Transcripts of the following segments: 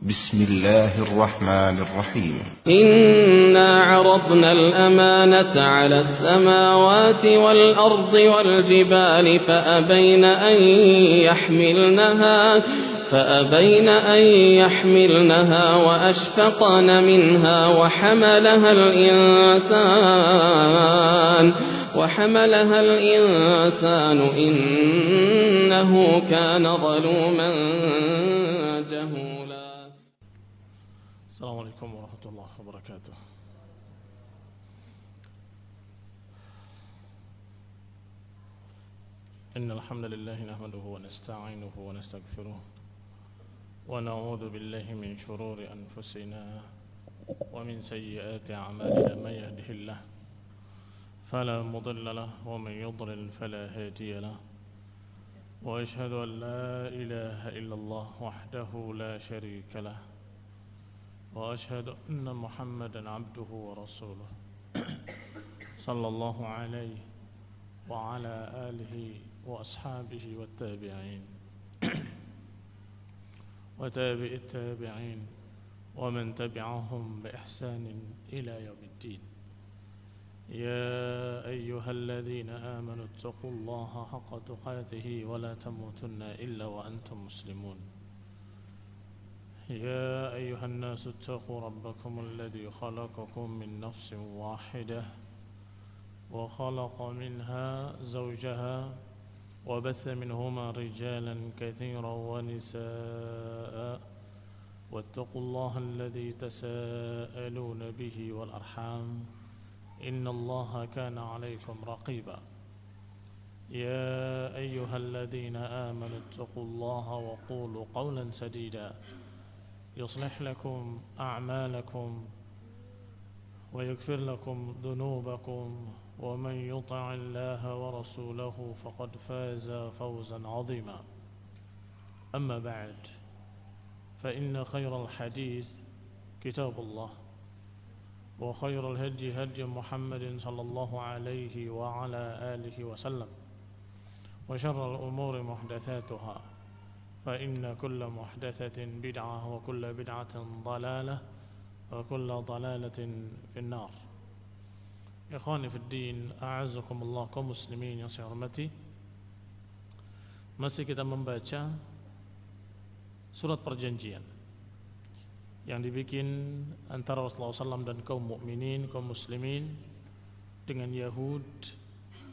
بسم الله الرحمن الرحيم إنا عرضنا الأمانة على السماوات والأرض والجبال فأبين أن يحملنها وأشفقن منها وحملها الإنسان إنه كان ظلوما جهولا. السلام عليكم ورحمة الله وبركاته. إن الحمد لله نحمده ونستعينه ونستغفره ونعوذ بالله من شرور أنفسنا ومن سيئات أعمالنا. من يهده الله فلا مضل له ومن يضلل فلا هادي له، وأشهد أن لا إله إلا الله وحده لا شريك له، وأشهد أن محمدا عبده ورسوله صلى الله عليه وعلى آله وأصحابه والتابعين وتابع التابعين ومن تبعهم بإحسان إلى يوم الدين. يا أيها الذين آمنوا اتقوا الله حق تقاته ولا تموتن إلا وأنتم مسلمون. يا أيها الناس اتقوا ربكم الذي خلقكم من نفس واحدة وخلق منها زوجها وبث منهما رجالا كثيرا ونساء، واتقوا الله الذي تساءلون به والأرحام إن الله كان عليكم رقيبا. يا أيها الذين آمنوا اتقوا الله وقولوا قولا سديدا يصلح لكم أعمالكم ويغفر لكم ذنوبكم، ومن يطع الله ورسوله فقد فاز فوزا عظيما. أما بعد، فإن خير الحديث كتاب الله، وخير الهدي هدي محمد صلى الله عليه وعلى آله وسلم، وشر الأمور محدثاتها، فإن كل محدثة بدعة وكل بدعة ضلالة وكل ضلالة في النار. Ikhwani fi din, a'azzakumullah, kaum muslimin yang saya hormati. Masih kita membaca surat perjanjian yang dibikin antara Rasulullah SAW dan kaum mukminin, kaum muslimin dengan Yahud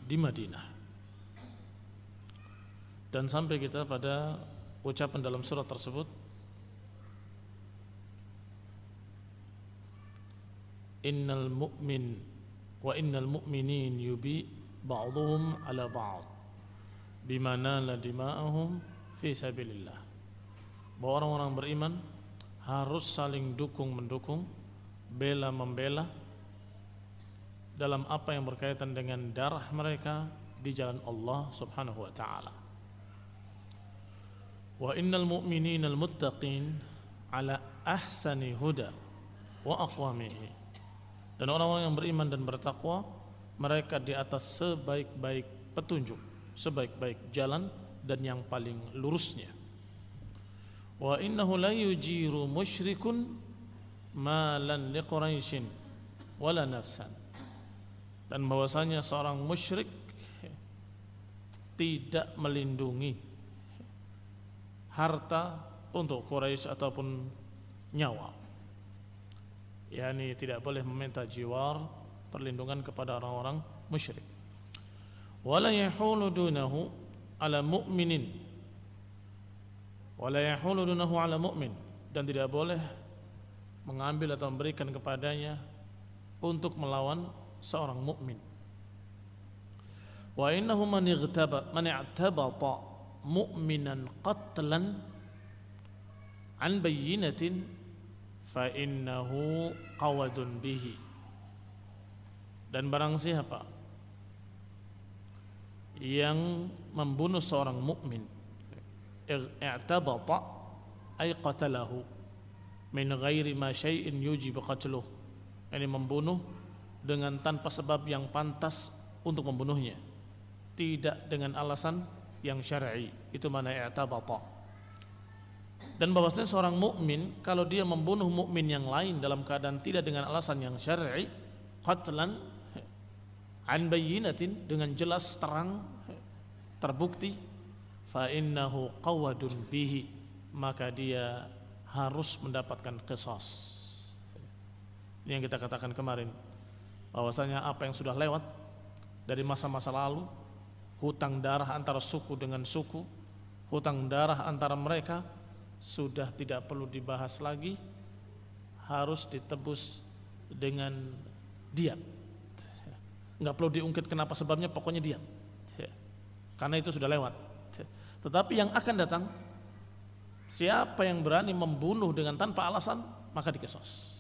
di Madinah. Dan sampai kita pada ucapan dalam surat tersebut, innal mu'minin yubi ba'duhum ala ba'd bima nala dima'ahum fi sabilillah. Bahwa orang-orang beriman harus saling dukung-mendukung, bela-membela dalam apa yang berkaitan dengan darah mereka di jalan Allah Subhanahu wa taala. Wa innal mu'mininal muttaqin ala ahsani huda wa aqwamihi. Dan orang-orang yang beriman dan bertakwa, mereka di atas sebaik-baik petunjuk, sebaik-baik jalan dan yang paling lurusnya. Wa innahu la yujiru musyrikun malan liquraisyin wala nafsan. Dan bahwasanya seorang musyrik tidak melindungi harta untuk Quraisy ataupun nyawa. Yani tidak boleh meminta jiwar, perlindungan kepada orang-orang musyrik. Wala yahulu dunahu ala mu'minin, wala yahulu dunahu ala mu'min, dan tidak boleh mengambil atau memberikan kepadanya untuk melawan seorang mukmin. Wa innahu man i'tabata mu'minan qatlan an bayyinatin fa innahu qawadun bihi. Dan barang siapa yang membunuh seorang mukmin, i'tabata ay qatalahu min ghairi ma syai'in yujib qatluh, yani membunuh dengan tanpa sebab yang pantas untuk membunuhnya, tidak dengan alasan yang syar'i, itu mana i'tabata. Dan bahwasanya seorang mukmin kalau dia membunuh mukmin yang lain dalam keadaan tidak dengan alasan yang syar'i, qatlan an bayyinatin, dengan jelas terang terbukti, fa innahu qawadun bihi, maka dia harus mendapatkan qisas. Ini yang kita katakan kemarin, bahwasanya apa yang sudah lewat dari masa-masa lalu, hutang darah antara suku dengan suku, hutang darah antara mereka, sudah tidak perlu dibahas lagi, harus ditebus dengan diat. Nggak perlu diungkit kenapa sebabnya, pokoknya diat, karena itu sudah lewat. Tetapi yang akan datang, siapa yang berani membunuh dengan tanpa alasan, maka diqisas.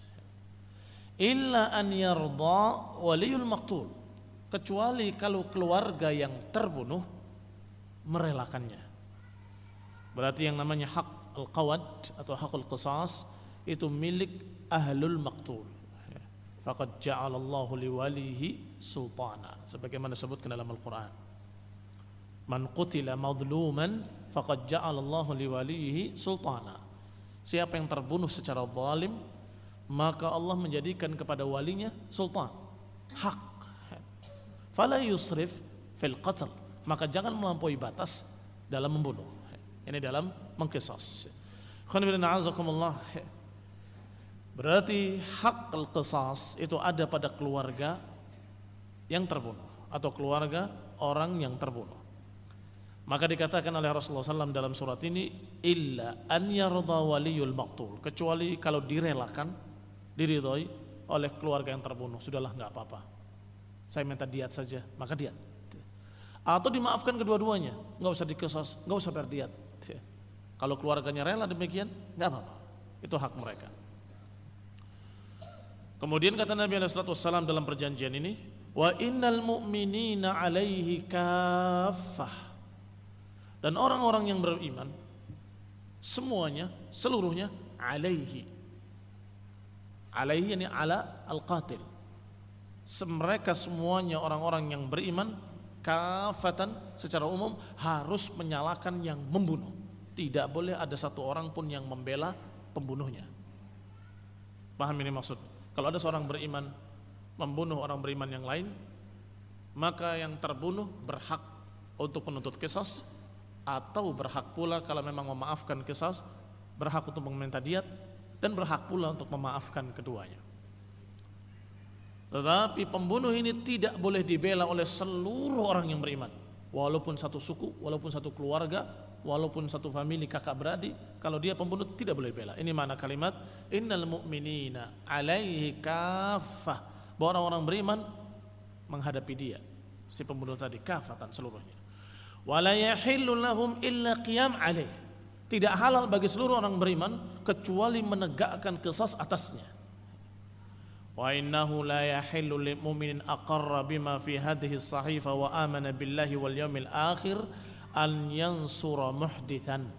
Illa an yarda waliyul maqtul, kecuali kalau keluarga yang terbunuh merelakannya. Berarti yang namanya hak al-qawad atau hakul qisas itu milik ahlul maqtul. Faqad ja'alallahu liwalihi sultana, sebagaimana disebutkan dalam Al-Qur'an. Man qutila madluman faqad ja'alallahu liwalihi sultana. Siapa yang terbunuh secara zalim, maka Allah menjadikan kepada walinya sultan, hak. Fala yusrif fil qatl, maka jangan melampaui batas dalam membunuh. Ini dalam mengqisas. Berarti hak al-qisas itu ada pada keluarga yang terbunuh atau keluarga orang yang terbunuh. Maka dikatakan oleh Rasulullah SAW dalam surat ini, illa an yarda waliyul maqtul, kecuali kalau direlakan, diridhoi oleh keluarga yang terbunuh, sudahlah nggak apa-apa, saya minta diat saja, maka diat. Atau dimaafkan kedua-duanya, nggak usah diqisas, nggak usah bayar diat. Kalau keluarganya rela demikian, nggak apa-apa, itu hak mereka. Kemudian kata Nabi SAW dalam perjanjian ini, wa innal mu'minina alaihi kaffah, dan orang-orang yang beriman semuanya, seluruhnya, alaihi ini ala al-qatil, mereka semuanya orang-orang yang beriman kafatan secara umum harus menyalahkan yang membunuh. Tidak boleh ada satu orang pun yang membela pembunuhnya. Paham ini maksud? Kalau ada seorang beriman membunuh orang beriman yang lain, maka yang terbunuh berhak untuk menuntut qisas, atau berhak pula kalau memang memaafkan qisas, berhak untuk meminta diat, dan berhak pula untuk memaafkan keduanya. Tetapi pembunuh ini tidak boleh dibela oleh seluruh orang yang beriman, walaupun satu suku, walaupun satu keluarga, walaupun satu famili kakak beradik. Kalau dia pembunuh tidak boleh bela. Ini makna kalimat innal mu'minina alaihi kaffah, bahwa orang-orang beriman menghadapi dia, si pembunuh tadi, kafatan seluruhnya. Wala yahillu lahum illa qiyam alaih, tidak halal bagi seluruh orang beriman kecuali menegakkan qisas atasnya. Wa innahu la yahillu lil mu'minin aqarra bima fi hadhihi as-sahifa wa amana billahi wal yawmil akhir an yansura muhdithan,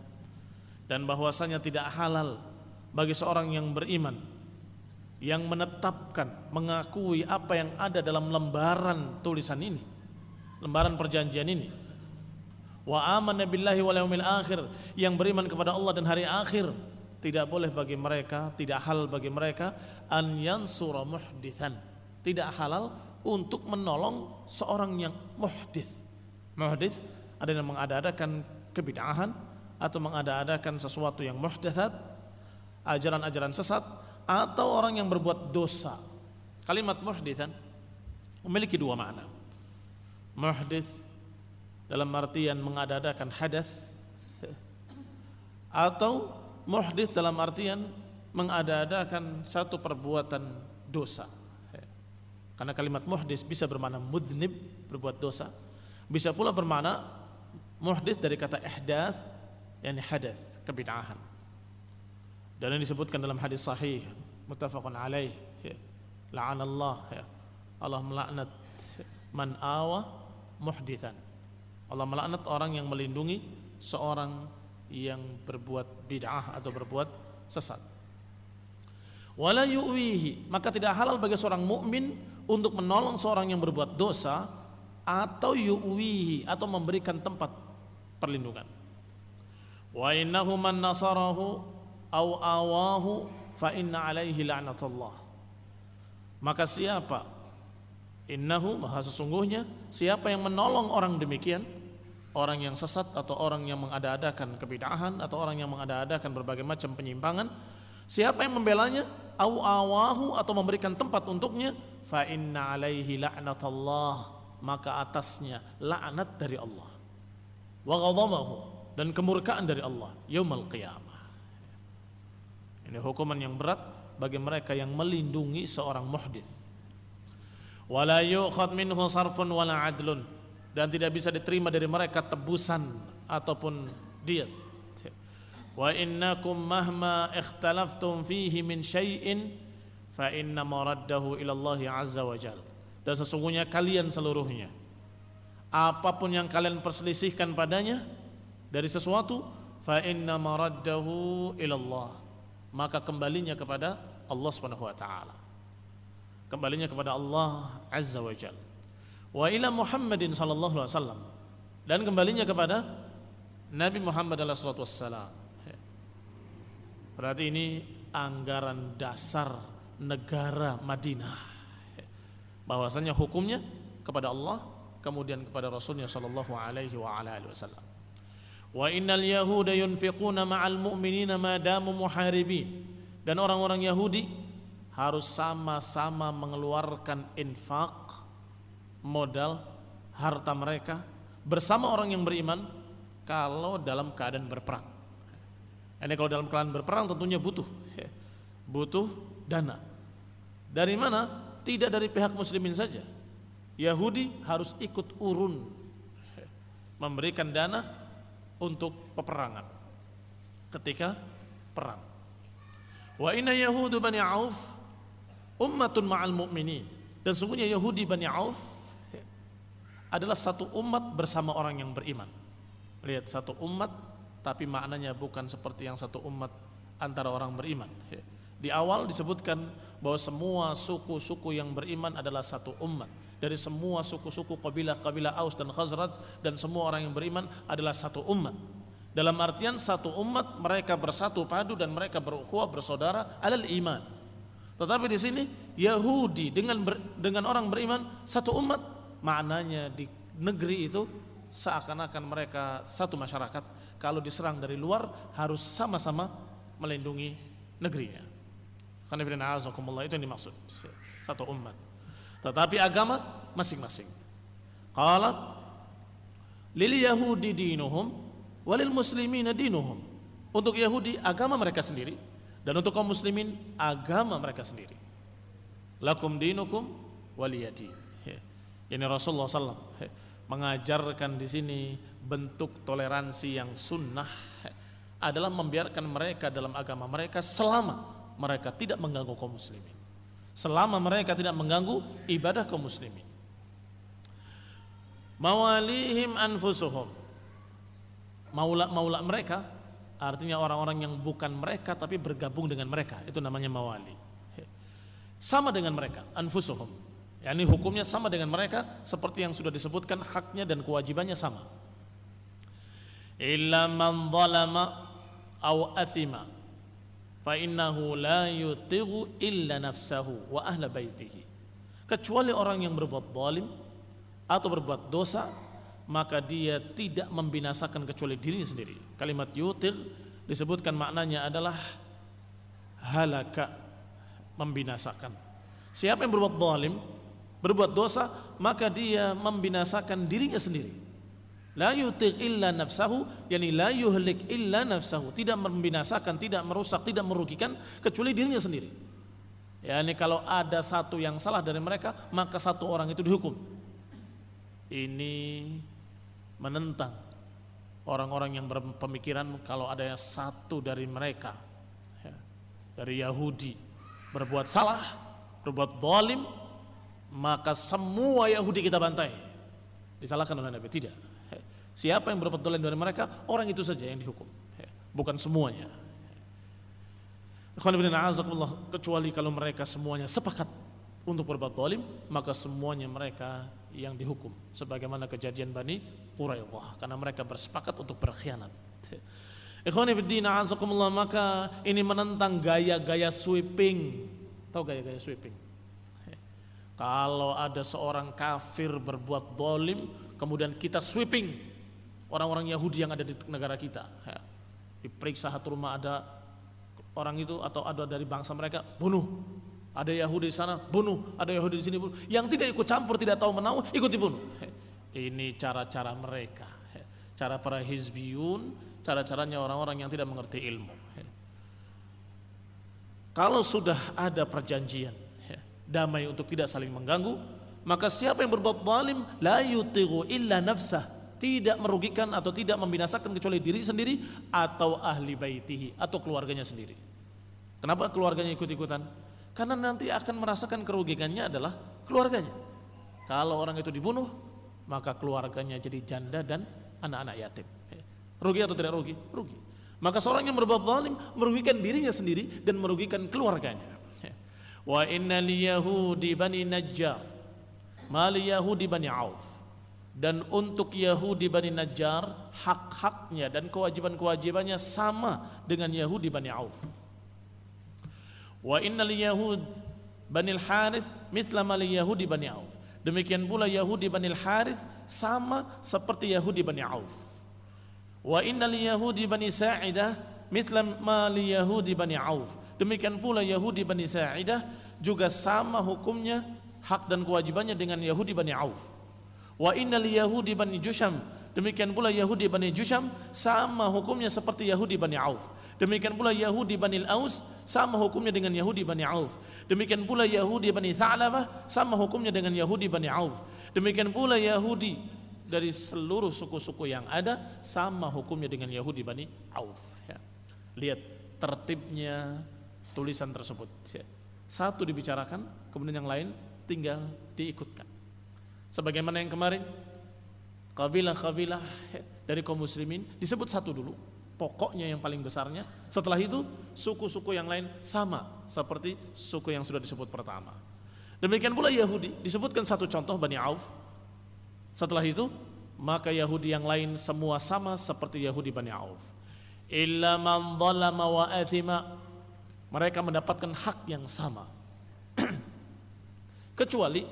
dan bahwasanya tidak halal bagi seorang yang beriman yang menetapkan, mengakui apa yang ada dalam lembaran tulisan ini, lembaran perjanjian ini, wa amana billahi wal yawmil akhir, yang beriman kepada Allah dan hari akhir, tidak boleh bagi mereka, tidak halal bagi mereka an yansura muhdithan, tidak halal untuk menolong seorang yang muhdits. Muhdits ada yang mengada-adakan kebid'ahan atau mengada-adakan sesuatu yang muhdatsat, ajaran-ajaran sesat, atau orang yang berbuat dosa. Kalimat muhditsan memiliki dua makna. Muhdits dalam artian mengada-adakan hadas, atau muhdits dalam artian mengada-adakan satu perbuatan dosa. Karena kalimat muhdits bisa bermakna mudznib, berbuat dosa, bisa pula bermakna muhdits dari kata ihdaats, yakni hadas, kebid'ahan. Dan ini disebutkan dalam hadis sahih muttafaqun alaih, la'anallah, Allah melaknat man awa muhditsan, Allah melaknat orang yang melindungi seorang yang berbuat bid'ah atau berbuat sesat. Wala yu'wihi, maka tidak halal bagi seorang mukmin untuk menolong seorang yang berbuat dosa, atau yu'wihi, atau memberikan tempat perlindungan. Wa innahu man nasarahu aw awahu fa inna alaihi la'natullah. Maka siapa, innahu, maha sesungguhnya, siapa yang menolong orang demikian, orang yang sesat atau orang yang mengada-adakan kebid'ahan atau orang yang mengada-adakan berbagai macam penyimpangan, siapa yang membelanya, au awahu, atau memberikan tempat untuknya, fa inna alaihi la'natullah, maka atasnya laknat dari Allah, wa ghadhabahu, dan kemurkaan dari Allah yaumul qiyamah. Ini hukuman yang berat bagi mereka yang melindungi seorang muhdits. Wala yu'khad minhu sarfun wala adlun, dan tidak bisa diterima dari mereka tebusan ataupun diat. Wa innakum mahma ikhtalaftum fihi min syai'in fa inna maraddahu ila Allah azza wa jalla. Dan sesungguhnya kalian seluruhnya, apapun yang kalian perselisihkan padanya dari sesuatu, fa inna maraddahu ila Allah, maka kembalinya kepada Allah Subhanahu wa taala. Kembalinya kepada Allah azza wa jalla. Wa ila Muhammadin sallallahu alaihi wasallam, dan kembalinya kepada Nabi Muhammad alaihi salatu wassalam. Berarti ini anggaran dasar negara Madinah, bahwasanya hukumnya kepada Allah, kemudian kepada Rasulnya sallallahu alaihi wa ala alihi wasallam. Wa innal yahuda yunfiquna ma'al mu'minina ma damu muharibin, dan orang-orang Yahudi harus sama-sama mengeluarkan infak, modal, harta mereka bersama orang yang beriman kalau dalam keadaan berperang. Ini kalau dalam keadaan berperang tentunya butuh dana. Dari mana? Tidak dari pihak muslimin saja. Yahudi harus ikut urun memberikan dana untuk peperangan ketika perang. Wa inna yahudu bani Auf ummatun ma'al mu'minin, dan sungguhnya Yahudi Bani Auf adalah satu umat bersama orang yang beriman. Lihat, satu umat, tapi maknanya bukan seperti yang satu umat antara orang beriman. Di awal disebutkan bahwa semua suku-suku yang beriman adalah satu umat. Dari semua suku-suku kabilah-kabilah Aus dan Khazraj, dan semua orang yang beriman adalah satu umat. Dalam artian satu umat, mereka bersatu padu dan mereka berukhuwah, bersaudara alal iman. Tetapi di sini Yahudi dengan orang beriman satu umat, maknanya di negeri itu seakan-akan mereka satu masyarakat. Kalau diserang dari luar harus sama-sama melindungi negerinya. Karena itu yang dimaksud, satu umat. Tetapi agama masing-masing. Qala lil yahudi dinuhum walil muslimina dinuhum. Untuk Yahudi agama mereka sendiri, dan untuk kaum muslimin agama mereka sendiri. Lakum dinukum waliyadin. Ini Rasulullah SAW mengajarkan di sini bentuk toleransi yang sunnah adalah membiarkan mereka dalam agama mereka selama mereka tidak mengganggu kaum muslimin, selama mereka tidak mengganggu ibadah kaum muslimin. Mawalihim anfusuhum, maula mereka artinya orang-orang yang bukan mereka tapi bergabung dengan mereka, itu namanya mawali. Sama dengan mereka, anfusuhum, yakni hukumnya sama dengan mereka, seperti yang sudah disebutkan, haknya dan kewajibannya sama. Illa man zalama aw athima fa innahu la yutighu illa nafsahu wa ahla baitihi. Kecuali orang yang berbuat zalim atau berbuat dosa, maka dia tidak membinasakan kecuali dirinya sendiri. Kalimat yutigh disebutkan maknanya adalah halaka, membinasakan. Siapa yang berbuat zalim, berbuat dosa, maka dia membinasakan dirinya sendiri. La yutigh illa nafsahu, yani la yuhlik illa nafsahu, tidak membinasakan, tidak merusak, tidak merugikan kecuali dirinya sendiri. Yani kalau ada satu yang salah dari mereka, maka satu orang itu dihukum. Ini menentang orang-orang yang berpemikiran kalau ada yang satu dari mereka, dari Yahudi, berbuat salah, berbuat zalim, maka semua Yahudi kita bantai. Disalahkan oleh Nabi. Tidak. Siapa yang berbuat zalim dari mereka, orang itu saja yang dihukum, bukan semuanya. Kecuali kalau mereka semuanya sepakat untuk berbuat zalim, maka semuanya mereka yang dihukum, sebagaimana kejadian Bani Quraidah, karena mereka bersepakat untuk berkhianat. Ikhwani fiddin a'azakumullah, maka ini menentang gaya-gaya sweeping. Tahu gaya-gaya sweeping? Kalau ada seorang kafir berbuat zalim, kemudian kita sweeping orang-orang Yahudi yang ada di negara kita, diperiksa satu rumah, ada orang itu atau ada dari bangsa mereka, bunuh. Ada Yahudi di sana, bunuh. Ada Yahudi di sini, bunuh. Yang tidak ikut campur, tidak tahu menau, ikut dibunuh. Ini cara-cara mereka, cara para hizbiyun, cara-caranya orang-orang yang tidak mengerti ilmu. Kalau sudah ada perjanjian damai untuk tidak saling mengganggu, maka siapa yang berbuat zalim la yutighu illa nafsah, tidak merugikan atau tidak membinasakan kecuali diri sendiri atau ahli baitihi, atau keluarganya sendiri. Kenapa keluarganya ikut-ikutan? Karena nanti akan merasakan kerugiannya adalah keluarganya. Kalau orang itu dibunuh, maka keluarganya jadi janda dan anak-anak yatim. Rugi atau tidak rugi? Rugi. Maka seorang yang berbuat zalim merugikan dirinya sendiri dan merugikan keluarganya. Wa inna liyahudi bani Najjar ma liyahudi bani Auf. Dan untuk Yahudi Bani Najjar, hak-haknya dan kewajiban-kewajibannya sama dengan Yahudi Bani Auf. Wa inna liyahud Bani Al-Harith misla ma liyahudi Bani Auf. Demikian pula Yahudi Bani Al-Harith sama seperti Yahudi Bani Auf. Wa inna liyahudi Bani Sa'idah misla ma liyahudi Bani Auf. Demikian pula Yahudi Bani Sa'idah juga sama hukumnya, hak dan kewajibannya dengan Yahudi Bani Auf. Wa innal Yahudi Bani Jusham, demikian pula Yahudi Bani Jusham sama hukumnya seperti Yahudi Bani Auf. Demikian pula Yahudi Bani Aus sama hukumnya dengan Yahudi Bani Auf. Demikian pula Yahudi Bani Tha'labah sama hukumnya dengan Yahudi Bani Auf. Demikian pula Yahudi dari seluruh suku-suku yang ada sama hukumnya dengan Yahudi Bani Auf. Lihat tertibnya tulisan tersebut. Satu dibicarakan, kemudian yang lain tinggal diikutkan. Sebagaimana yang kemarin, kabilah-kabilah dari kaum muslimin disebut satu dulu, pokoknya yang paling besarnya. Setelah itu suku-suku yang lain sama seperti suku yang sudah disebut pertama. Demikian pula Yahudi disebutkan satu contoh, Bani Auf. Setelah itu maka Yahudi yang lain semua sama seperti Yahudi Bani Auf. Illa man zalama wa athima, mereka mendapatkan hak yang sama. Kecuali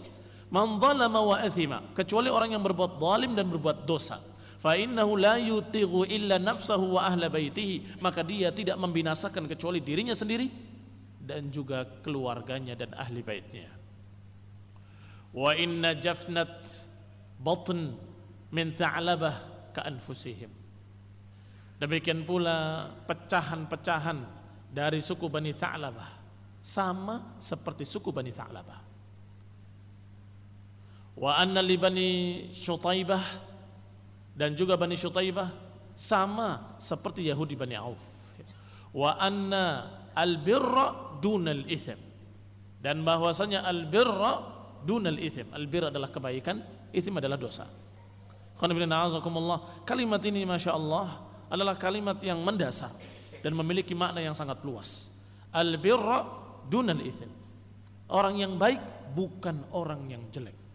man zalama wa athima, kecuali orang yang berbuat zalim dan berbuat dosa. Fa innahu la yutighu illa nafsahu wa ahla baitihi, maka dia tidak membinasakan kecuali dirinya sendiri dan juga keluarganya dan ahli baitnya. Wa inna jafnat batn min tha'labah ka anfusihim. Demikian pula pecahan-pecahan dari suku Bani Tha'labah sama seperti suku Bani Tha'labah. Wa anna li Bani Syutaibah, dan juga Bani Syutaibah sama seperti Yahudi Bani Auf. Wa anna al-birra dunal itham, dan bahwasanya al-birra dunal itham, al-birra adalah kebaikan, itham adalah dosa. Kalimat ini Masya Allah adalah kalimat yang mendasar dan memiliki makna yang sangat luas. Al-birra dunal itham, orang yang baik bukan orang yang jelek.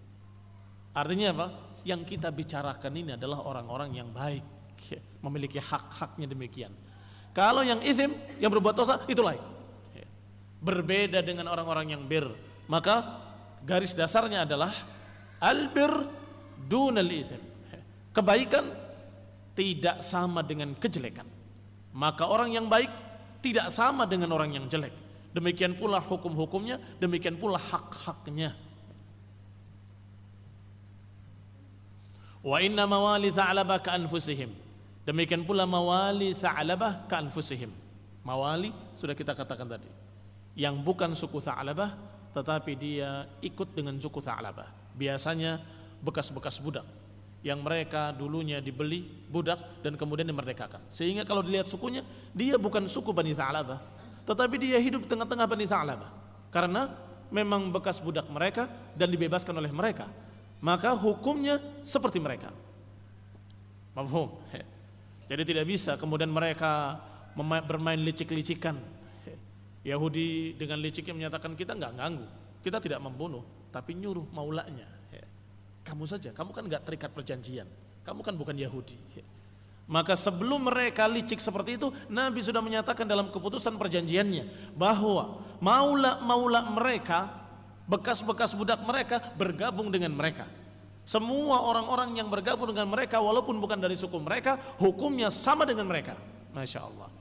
Artinya apa? Yang kita bicarakan ini adalah orang-orang yang baik, memiliki hak-haknya demikian. Kalau yang ithim, yang berbuat dosa, itu lain. Berbeda dengan orang-orang yang bir. Maka garis dasarnya adalah al-bir dunal ithim. Kebaikan tidak sama dengan kejelekan. Maka orang yang baik tidak sama dengan orang yang jelek. Demikian pula hukum-hukumnya, demikian pula hak-haknya. Wa inna mawali tha'labah ka anfusihim, demikian pula mawali tha'labah ka anfusihim. Mawali sudah kita katakan tadi, yang bukan suku Tha'labah tetapi dia ikut dengan suku Tha'labah. Biasanya bekas-bekas budak yang mereka dulunya dibeli budak dan kemudian dimerdekakan, sehingga kalau dilihat sukunya dia bukan suku Bani Tha'labah, tetapi dia hidup tengah-tengah Bani Tha'labah karena memang bekas budak mereka dan dibebaskan oleh mereka. Maka hukumnya seperti mereka. Mafhum? Jadi tidak bisa kemudian mereka bermain licik-licikan. Yahudi dengan liciknya menyatakan kita enggak ganggu, kita tidak membunuh, tapi nyuruh maulanya. Kamu saja, kamu kan enggak terikat perjanjian, kamu kan bukan Yahudi. Maka sebelum mereka licik seperti itu, Nabi sudah menyatakan dalam keputusan perjanjiannya bahwa maula-maula mereka, bekas-bekas budak mereka bergabung dengan mereka. Semua orang-orang yang bergabung dengan mereka walaupun bukan dari suku mereka, hukumnya sama dengan mereka. Masya Allah,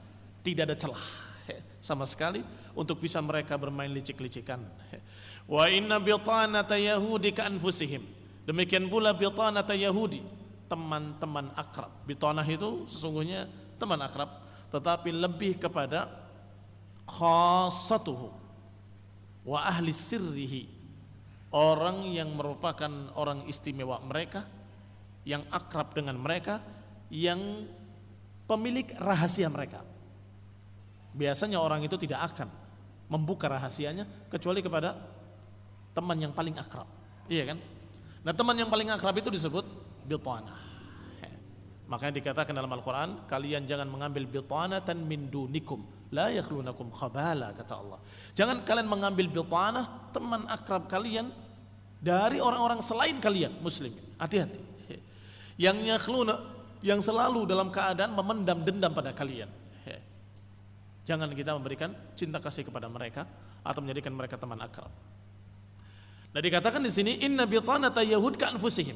tidak ada celah sama sekali untuk bisa mereka bermain licik-licikan. Wa inna bitanata yahudi ka anfusihim. Demikian pula bitanata yahudi, teman-teman akrab. Bitanah itu sesungguhnya teman akrab, tetapi lebih kepada khassatuhu wa ahli sirrihi, orang yang merupakan orang istimewa mereka, yang akrab dengan mereka, yang pemilik rahasia mereka. Biasanya orang itu tidak akan membuka rahasianya kecuali kepada teman yang paling akrab, iya kan? Nah, teman yang paling akrab itu disebut bitanah. Makanya dikatakan dalam Al-Quran, kalian jangan mengambil bitanatan min dunikum la yakhlunakum khabala, kata Allah. Jangan kalian mengambil bitanah, teman akrab kalian, dari orang-orang selain kalian muslimin. Hati-hati. Yang yakhluna, yang selalu dalam keadaan memendam dendam pada kalian. Jangan kita memberikan cinta kasih kepada mereka atau menjadikan mereka teman akrab. Nah, dikatakan di sini inna bitanata yahud ka anfusihim,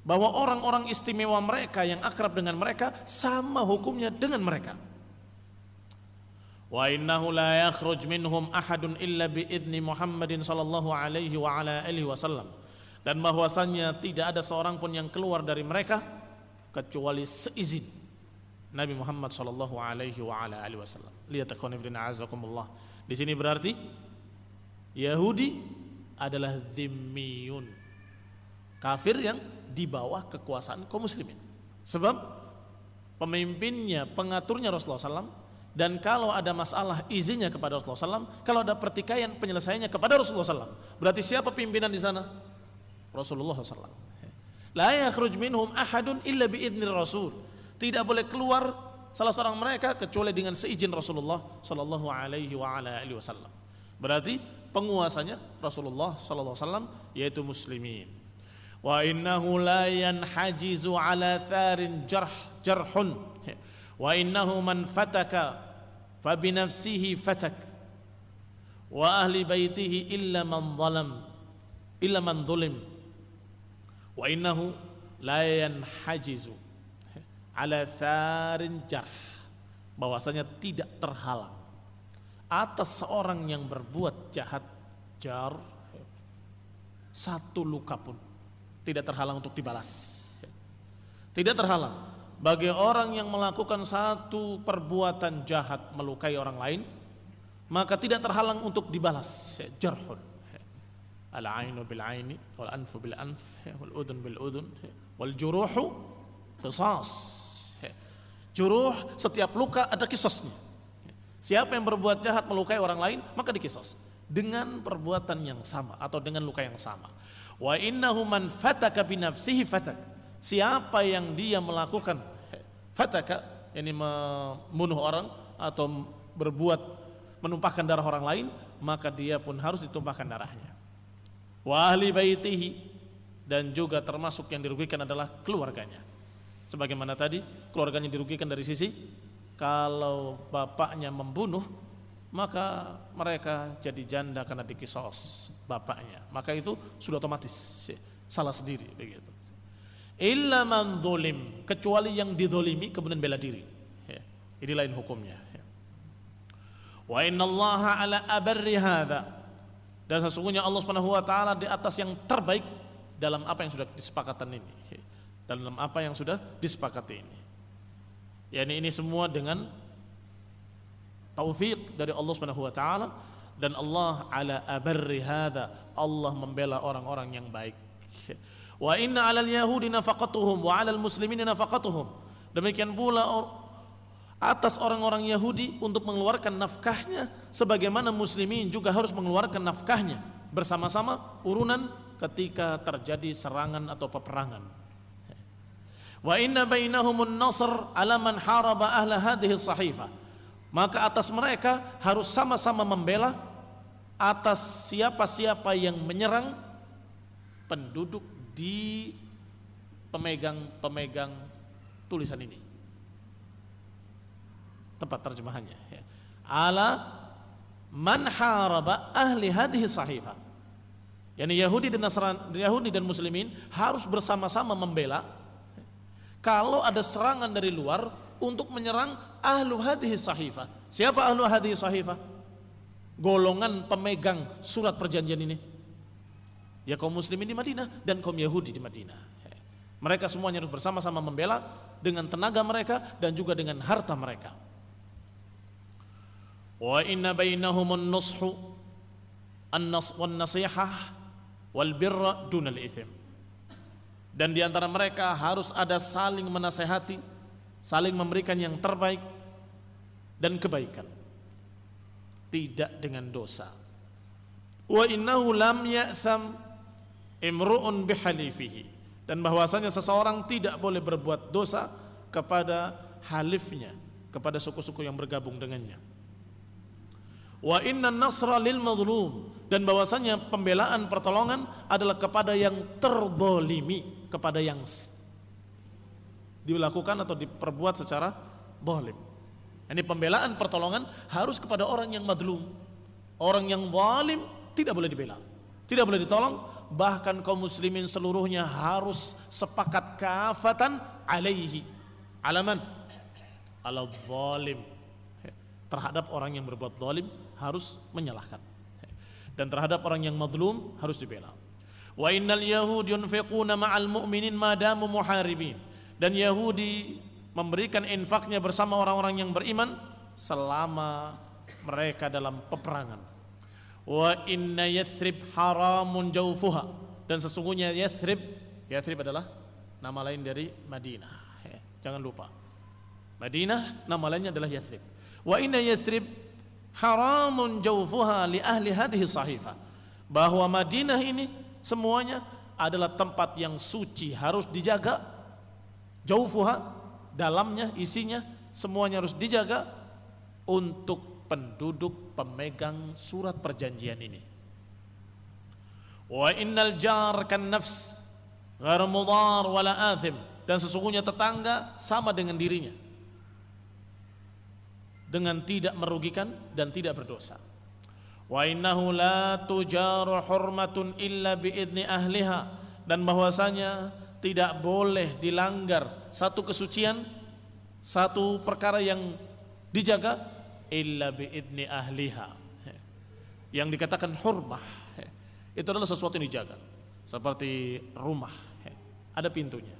bahwa orang-orang istimewa mereka yang akrab dengan mereka sama hukumnya dengan mereka. Wa innahu la yakhruj minhum ahadun illa bi idni Muhammadin sallallahu alaihi wa ala alihi wasallam, dan bahwasannya tidak ada seorang pun yang keluar dari mereka kecuali seizin Nabi Muhammad sallallahu alaihi wa ala alihi wasallam. Lihat ikhwan fillah azakumullah. Di sini berarti Yahudi adalah dhimmiyun, kafir yang di bawah kekuasaan kaum muslimin. Sebab pemimpinnya, pengaturnya Rasulullah SAW, dan kalau ada masalah izinnya kepada Rasulullah SAW, kalau ada pertikaian penyelesaiannya kepada Rasulullah SAW. Berarti siapa pimpinan di sana? Rasulullah SAW. La yakhruj minhum ahadun illa biidni Rasul. Tidak boleh keluar salah seorang mereka kecuali dengan seizin Rasulullah sallallahu alaihi wa ala alihi wasallam. Berarti penguasanya Rasulullah sallallahu alaihi wasallam, yaitu muslimin. Wa innahu la yanhajizu ala tharin jarhun wa innahu man fataka fa bi nafsihi fatak wa ahli baitihi illa man zalim wa innahu la yanhajizu ala tharin jarh, bahwasanya tidak terhalang atas seorang yang berbuat jahat jar satu luka pun tidak terhalang untuk dibalas. Tidak terhalang bagi orang yang melakukan satu perbuatan jahat melukai orang lain, maka tidak terhalang untuk dibalas. Jarhun, al-ainu bil aini wal anfu bil anf wal udhun bil udhun wal juruhu qisas. Juruh, setiap luka ada kisosnya. Siapa yang berbuat jahat melukai orang lain, maka dikisos dengan perbuatan yang sama atau dengan luka yang sama. Wa innahu man fataka bi nafsihi fatak. Siapa yang dia melakukan fataka, yakni membunuh orang atau berbuat menumpahkan darah orang lain, maka dia pun harus ditumpahkan darahnya. Wa ahli baitihi, dan juga termasuk yang dirugikan adalah keluarganya. Sebagaimana tadi, keluarganya dirugikan dari sisi kalau bapaknya membunuh, maka mereka jadi janda karena dikisos bapaknya. Maka itu sudah otomatis salah sendiri begitu. Illa man zulim, kecuali yang dizolimi kemudian bela diri. Ini lain hukumnya. Wa innallaha ala abarri hadza, dan sesungguhnya Allah Subhanahu wa taala di atas yang terbaik dalam apa yang sudah disepakatan ini. Dalam apa yang sudah disepakati ini, yakni ini semua dengan taufik dari Allah Subhanahu wa taala, dan Allah ala abarri hadza, Allah membela orang-orang yang baik. Wa inna 'alal yahudi nafaqatuhum wa 'alal muslimina nafaqatuhum, demikian pula atas orang-orang Yahudi untuk mengeluarkan nafkahnya, sebagaimana muslimin juga harus mengeluarkan nafkahnya bersama-sama urunan ketika terjadi serangan atau peperangan. Wa inna bainahumun nasr ala man haraba ahla hadhihi sahifah, maka atas mereka harus sama-sama membela atas siapa-siapa yang menyerang penduduk di pemegang tulisan ini, tepat terjemahannya ya. Ala man haraba ahli hadhihi sahifa. Yani Yahudi dan Muslimin harus bersama-sama membela kalau ada serangan dari luar untuk menyerang ahlu hadhihi sahifa. Siapa ahlu hadhihi sahifa? Golongan pemegang surat perjanjian ini. Ya kaum muslimin di Madinah dan kaum Yahudi di Madinah. Mereka semuanya harus bersama-sama membela dengan tenaga mereka dan juga dengan harta mereka. Wa inna bainahumun nushu an-nasihah wal birra dunal ithim. Dan di antara mereka harus ada saling menasehati, saling memberikan yang terbaik dan kebaikan, tidak dengan dosa. Wa innahu lam ya'tham imru'un bihalifihi, dan bahwasanya seseorang tidak boleh berbuat dosa kepada halifnya, kepada suku-suku yang bergabung dengannya. Wa inna nasra lil madlum, dan bahwasanya pembelaan pertolongan adalah kepada yang terzalimi, kepada yang dilakukan atau diperbuat secara zalim. Ini pembelaan pertolongan harus kepada orang yang madlum. Orang yang zalim tidak boleh dibela, tidak boleh ditolong. Bahkan kaum muslimin seluruhnya harus sepakat kafatan alaihi, alaman ala zalim, terhadap orang yang berbuat zalim harus menyalahkan, dan terhadap orang yang mazlum harus dibela. Wa innal yahudi yunfiquna ma'al mu'minin ma damu muharibin, dan Yahudi memberikan infaknya bersama orang-orang yang beriman selama mereka dalam peperangan. Wa inna Yathrib haramun jawfuha, dan sesungguhnya Yathrib adalah nama lain dari Madinah, jangan lupa Madinah nama lainnya adalah Yathrib. Wa inna Yathrib haramun jawfuha li ahli hadhihi sahifa, bahwa Madinah ini semuanya adalah tempat yang suci, harus dijaga. Jawfuha, dalamnya, isinya semuanya harus dijaga untuk penduduk pemegang surat perjanjian ini. Wa innal jar kan nafs ghairu mudhar wala athim, dan sesungguhnya tetangga sama dengan dirinya, dengan tidak merugikan dan tidak berdosa. Wa innahu la tujaru hurmatun illa biidni ahliha, dan bahwasanya tidak boleh dilanggar satu kesucian, satu perkara yang dijaga illa biidni ahliha. Yang dikatakan hurmah itu adalah sesuatu yang dijaga, seperti rumah ada pintunya,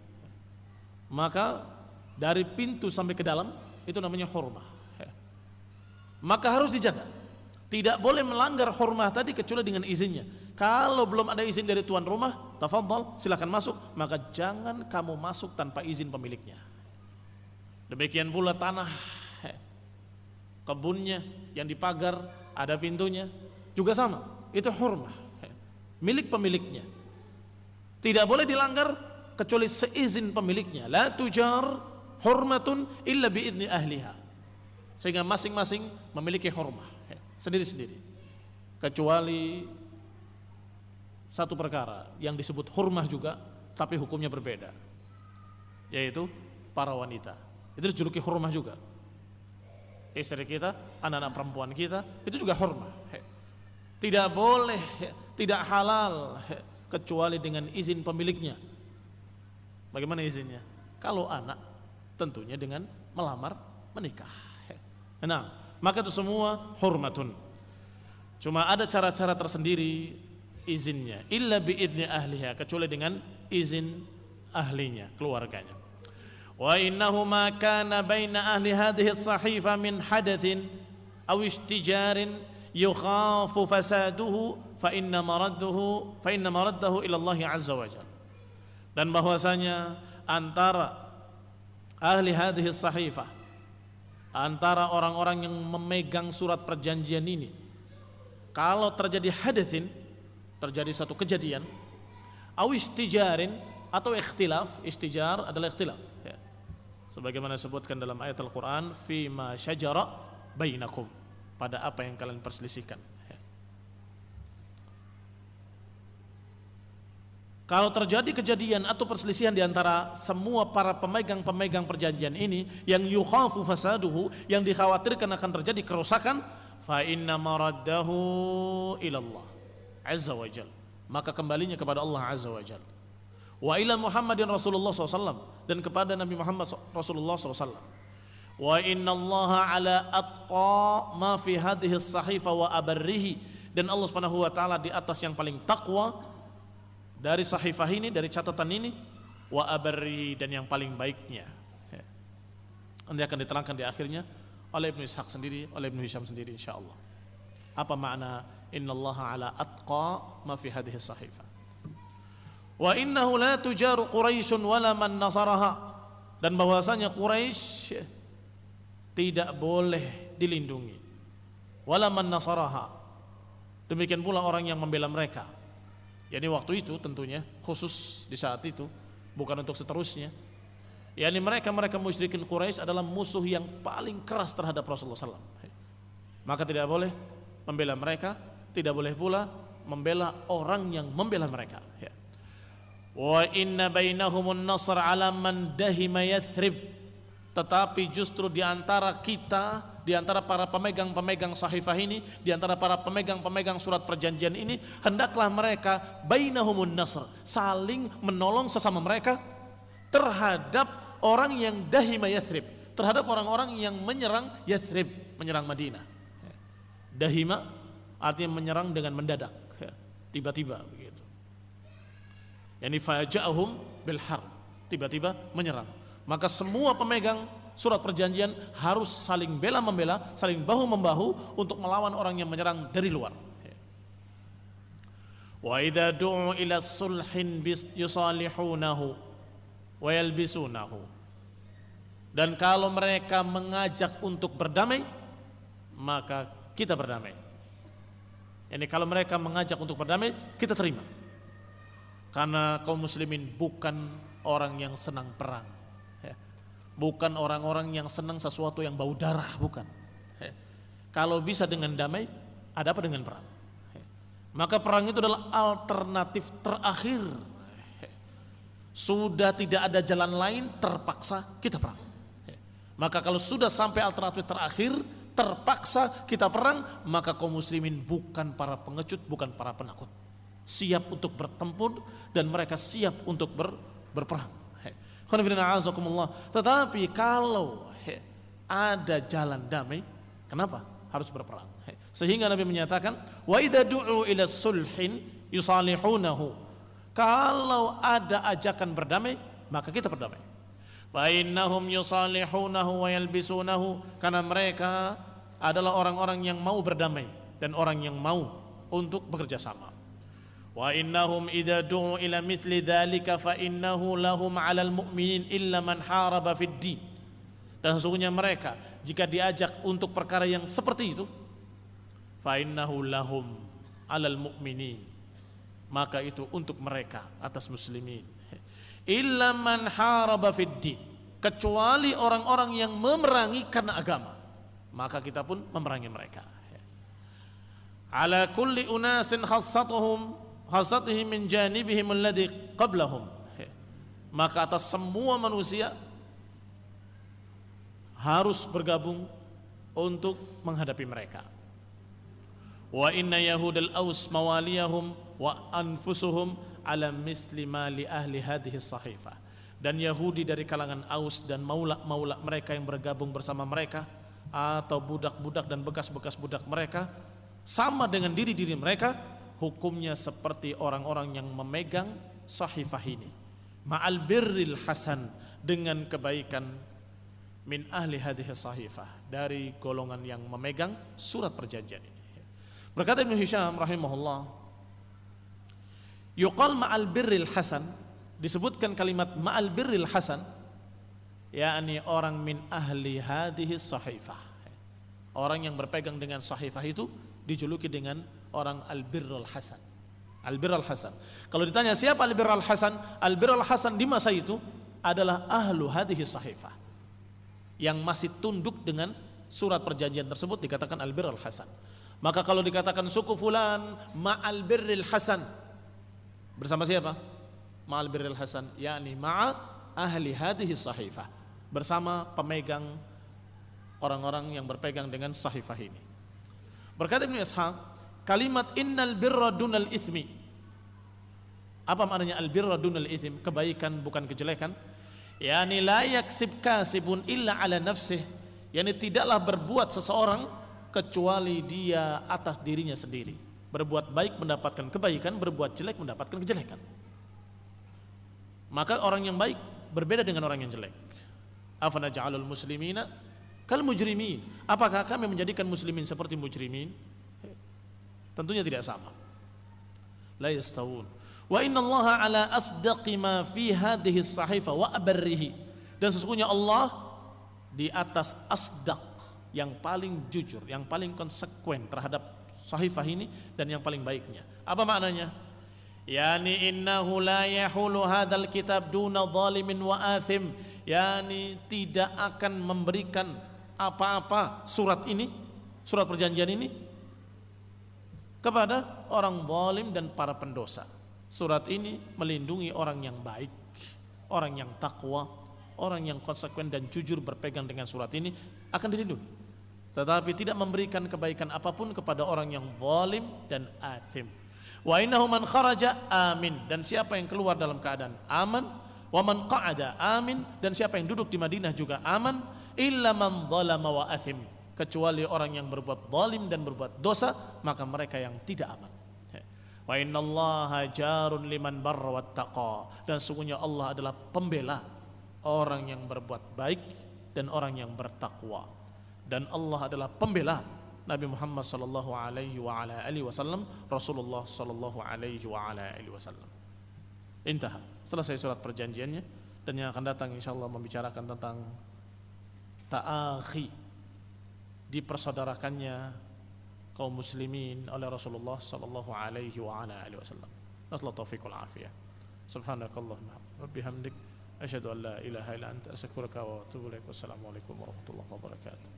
maka dari pintu sampai ke dalam itu namanya hurmah, maka harus dijaga. Tidak boleh melanggar hurmah tadi kecuali dengan izinnya. Kalau belum ada izin dari tuan rumah, tafadhal silakan masuk, maka jangan kamu masuk tanpa izin pemiliknya. Demikian pula tanah, kebunnya yang dipagar ada pintunya juga sama, itu hurmah milik pemiliknya, tidak boleh dilanggar kecuali seizin pemiliknya. La tujar hurmatun illa biidni ahliha, sehingga masing-masing memiliki hurmah sendiri-sendiri, kecuali satu perkara yang disebut hurmah juga tapi hukumnya berbeda, yaitu para wanita. Itu dijuluki hurmah juga. Istri kita, anak-anak perempuan kita, itu juga hurmah. Tidak boleh, tidak halal kecuali dengan izin pemiliknya. Bagaimana izinnya? Kalau anak, tentunya dengan melamar, menikah. Nah, maka itu semua hurmatun. Cuma ada cara-cara tersendiri izinnya. Illa biidni ahliha, kecuali dengan izin ahlinya, keluarganya. Wa innahu ma kana baina ahli hadhihi as-sahifa min hadathin aw istijarin yukhafu fasaduhu fa inna maraddahu ila Allah azza wa jalla. Dan bahwasanya antara ahli hadhihi as-sahifa, antara orang-orang yang memegang surat perjanjian ini, kalau terjadi hadatsin, terjadi satu kejadian, aw istijarin, atau ikhtilaf. Istijar adalah ikhtilaf ya, sebagaimana disebutkan dalam ayat Al-Quran, fima syajara bainakum, pada apa yang kalian perselisihkan ya. Kalau terjadi kejadian atau perselisihan di antara semua para pemegang-pemegang perjanjian ini yang yukhafu fasaduhu, yang dikhawatirkan akan terjadi kerusakan, fa inna maraddahu ila Allah azza wa jalla, maka kembalinya kepada Allah azza wa jalla. Wa ila Muhammadin Rasulullah SAW, dan kepada Nabi Muhammad Rasulullah SAW. Wa inna Allah ala atqa ma fi hadhihi as-sahifa wa abarrihi, dan Allah Subhanahu wa taala di atas yang paling takwa dari sahifah ini, dari catatan ini, wa abarrihi, dan yang paling baiknya. Nanti akan diterangkan di akhirnya oleh Ibnu Ishaq sendiri, oleh Ibnu Hisham sendiri insyaallah. Apa makna innallaha ala atqa ma fi hadhihi as-sahifa? Wa innahu la tujaru Quraisyun wala man nasaraha, dan bahwasanya Quraisy tidak boleh dilindungi, wala man nasaraha, demikian pula orang yang membela mereka. Yani waktu itu tentunya khusus di saat itu, bukan untuk seterusnya. Yani mereka musyrikin Quraisy adalah musuh yang paling keras terhadap Rasulullah SAW. Maka tidak boleh membela mereka, tidak boleh pula membela orang yang membela mereka. Wa inna bainahumun nasr ala man dahima Yathrib, tetapi justru di antara kita, di antara para pemegang-pemegang sahifah ini, di antara para pemegang-pemegang surat perjanjian ini, hendaklah mereka bainahumun nasr, saling menolong sesama mereka terhadap orang yang dahima Yathrib, terhadap orang-orang yang menyerang Yathrib, menyerang Madinah. Dahima artinya menyerang dengan mendadak, tiba-tiba begitu. Yani faja'ahum bil harb, tiba-tiba menyerang. Maka semua pemegang surat perjanjian harus saling bela-membela, saling bahu-membahu untuk melawan orang yang menyerang dari luar. Wa idza du'u ila sulhin yusalihunahu wa yalbisunahu, dan kalau mereka mengajak untuk berdamai, maka kita berdamai. Yani kalau mereka mengajak untuk berdamai, kita terima. Karena kaum muslimin bukan orang yang senang perang, bukan orang-orang yang senang sesuatu yang bau darah, bukan. Kalau bisa dengan damai, ada apa dengan perang? Maka perang itu adalah alternatif terakhir. Sudah tidak ada jalan lain, terpaksa kita perang. Maka kalau sudah sampai alternatif terakhir, terpaksa kita perang, maka kaum muslimin bukan para pengecut, bukan para penakut, siap untuk bertempur, dan mereka siap untuk berperang. Tetapi kalau ada jalan damai, kenapa harus berperang? Sehingga Nabi menyatakan, wa idza du'u ila sulhin yusalihunahu, kalau ada ajakan berdamai, maka kita berdamai. Fa innahum yusalihunahu wa yalbisunahu, karena mereka adalah orang-orang yang mau berdamai dan orang yang mau untuk bekerja sama. Wa innahum idza du'u ila mithli dzalika fa innahu lahum 'alal mu'minin illa man haraba fid din. Dan sesungguhnya mereka jika diajak untuk perkara yang seperti itu, fa innahu lahum 'alal mu'minin, maka itu untuk mereka atas muslimin. Illa man haraba fid din, kecuali orang-orang yang memerangi karena agama, maka kita pun memerangi mereka. Ala kulli unasin khassatihim min janibihim alladhi qablahum, maka atas semua manusia harus bergabung untuk menghadapi mereka. Wa inna yahudal aus mawaliyahum wa anfusuhum ala misli ma li ahli hadhihi sahifah, dan Yahudi dari kalangan Aus dan maula-maula mereka yang bergabung bersama mereka, atau budak-budak dan bekas-bekas budak mereka, sama dengan diri-diri mereka, hukumnya seperti orang-orang yang memegang sahifah ini, ma'al birril hasan, dengan kebaikan, min ahli hadhihi sahifah, dari golongan yang memegang surat perjanjian ini. Berkata Ibnu Hisham rahimahullah, yuqal ma'al birril hasan, disebutkan kalimat ma'al birril hasan, yakni orang min ahli hadhihi sahifah, orang yang berpegang dengan sahifah itu dijuluki dengan orang al-birrul hasan. Al-birrul hasan. Kalau ditanya siapa al-birrul hasan? Al-birrul hasan di masa itu adalah ahlu hadhihi sahifah, yang masih tunduk dengan surat perjanjian tersebut, dikatakan al-birrul hasan. Maka kalau dikatakan suku fulan ma'al birril hasan, bersama siapa? ma'al birril hasan, yakni ma'a ahli hadhihi sahifah, bersama pemegang orang-orang yang berpegang dengan sahifah ini. Berkata Ibnu Ishaq, kalimat innal birra dunal itsmi, apa maknanya al birra dunal itsm? Kebaikan bukan kejelekan. Yani la yaksib kasibun illa ala nafsih, yani tidaklah berbuat seseorang kecuali dia atas dirinya sendiri. Berbuat baik mendapatkan kebaikan, berbuat jelek mendapatkan kejelekan. Maka orang yang baik berbeda dengan orang yang jelek. Afanaj'alul muslimina kal mujrimin, apakah kami menjadikan muslimin seperti mujrimin? Tentunya tidak sama. La yastawun. Wa innallaha ala asdaqi ma fi hadhihi as-sahifa wa abarrihi, dan sesungguhnya Allah di atas asdaq, yang paling jujur, yang paling konsekuen terhadap sahifah ini, dan yang paling baiknya. Apa maknanya? Yani innahu la yahulu hadzal kitab duna zalimin wa athim, yani tidak akan memberikan apa-apa surat ini, surat perjanjian ini, kepada orang zalim dan para pendosa. Surat ini melindungi orang yang baik, orang yang takwa, orang yang konsekuen dan jujur berpegang dengan surat ini akan dilindungi. Tetapi tidak memberikan kebaikan apapun kepada orang yang zalim dan athim. Wa innahu man kharaja amin, dan siapa yang keluar dalam keadaan aman, wa man qa'ada amin, dan siapa yang duduk di Madinah juga aman, illa man zalama wa athim, kecuali orang yang berbuat zalim dan berbuat dosa, maka mereka yang tidak aman. Wa innallaha jarun liman barra wattaqa, dan sungguhnya Allah adalah pembela orang yang berbuat baik dan orang yang bertakwa. Dan Allah adalah pembela Nabi Muhammad sallallahu alaihi wa ala alihi wasallam, Rasulullah sallallahu alaihi wa ala alihi wasallam. Intah. Selesai surat perjanjiannya, dan yang akan datang insyaallah membicarakan tentang ta'akhi, dipersaudarakannya kaum muslimin oleh Rasulullah sallallahu alaihi wa ala alihi wasallam. Nasallahu taufiq wal afiyah. Subhanakallahumma wa bihamdik asyhadu an la ilaha illa anta astaghfiruka wa atubu ilaik. Wassalamu alaikum warahmatullahi wabarakatuh.